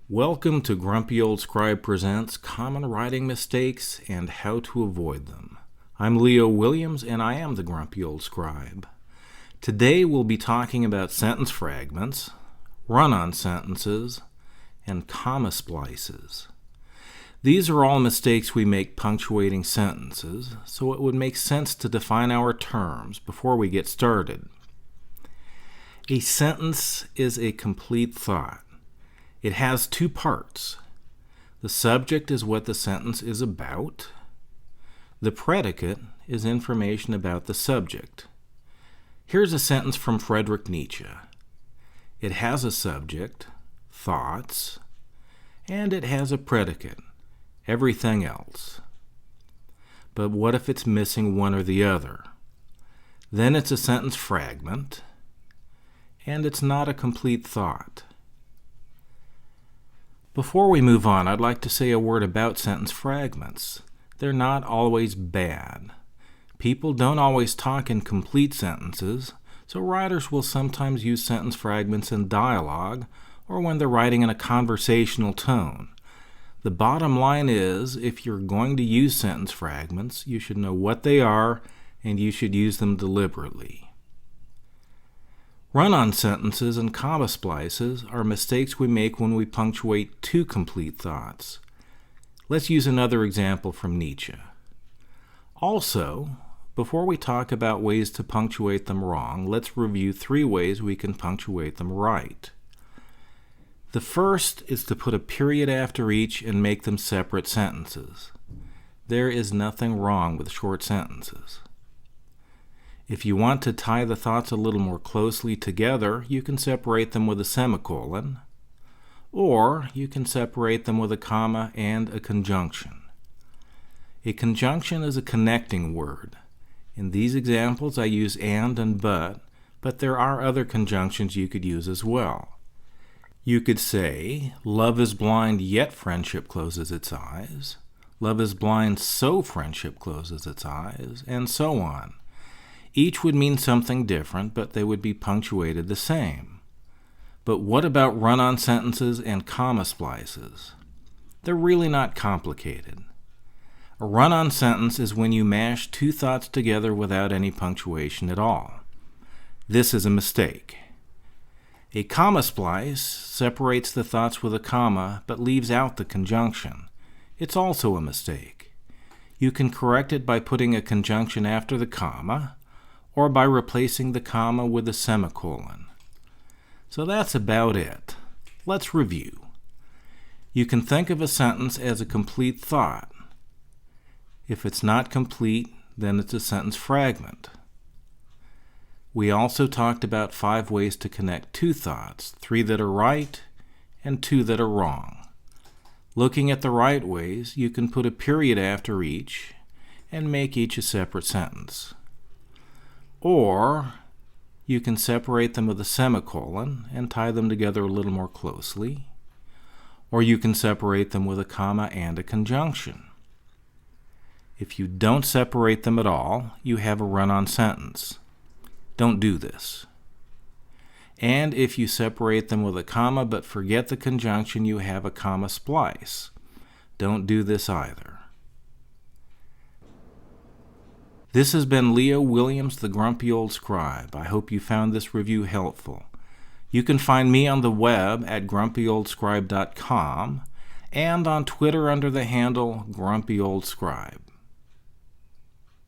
Welcome to Grumpy Old Scribe Presents Common Writing Mistakes and How to Avoid Them. I'm Leo Williams and I am the Grumpy Old Scribe. Today we'll be talking about sentence fragments, run-on sentences, and comma splices. These are all mistakes we make punctuating sentences, so it would make sense to define our terms before we get started. A sentence is a complete thought. It has two parts. The subject is what the sentence is about. The predicate is information about the subject. Here's a sentence from Friedrich Nietzsche. It has a subject, thoughts, and it has a predicate, everything else. But what if it's missing one or the other? Then it's a sentence fragment, and it's not a complete thought. Before we move on, I'd like to say a word about sentence fragments. They're not always bad. People don't always talk in complete sentences, so writers will sometimes use sentence fragments in dialogue or when they're writing in a conversational tone. The bottom line is, if you're going to use sentence fragments, you should know what they are and you should use them deliberately. Run-on sentences and comma splices are mistakes we make when we punctuate two complete thoughts. Let's use another example from Nietzsche. Also, before we talk about ways to punctuate them wrong, let's review 3 ways we can punctuate them right. The first is to put a period after each and make them separate sentences. There is nothing wrong with short sentences. If you want to tie the thoughts a little more closely together, you can separate them with a semicolon, or you can separate them with a comma and a conjunction. A conjunction is a connecting word. In these examples I use and but there are other conjunctions you could use as well. You could say, love is blind yet friendship closes its eyes, love is blind so friendship closes its eyes, and so on. Each would mean something different, but they would be punctuated the same. But what about run-on sentences and comma splices? They're really not complicated. A run-on sentence is when you mash two thoughts together without any punctuation at all. This is a mistake. A comma splice separates the thoughts with a comma, but leaves out the conjunction. It's also a mistake. You can correct it by putting a conjunction after the comma, or by replacing the comma with a semicolon. So that's about it. Let's review. You can think of a sentence as a complete thought. If it's not complete, then it's a sentence fragment. We also talked about 5 ways to connect 2 thoughts, 3 that are right and 2 that are wrong. Looking at the right ways, you can put a period after each and make each a separate sentence. Or you can separate them with a semicolon and tie them together a little more closely. Or you can separate them with a comma and a conjunction. If you don't separate them at all, you have a run-on sentence. Don't do this. And if you separate them with a comma but forget the conjunction, you have a comma splice. Don't do this either. This has been Leo Williams, the Grumpy Old Scribe. I hope you found this review helpful. You can find me on the web at grumpyoldscribe.com and on Twitter under the handle Grumpy Old Scribe.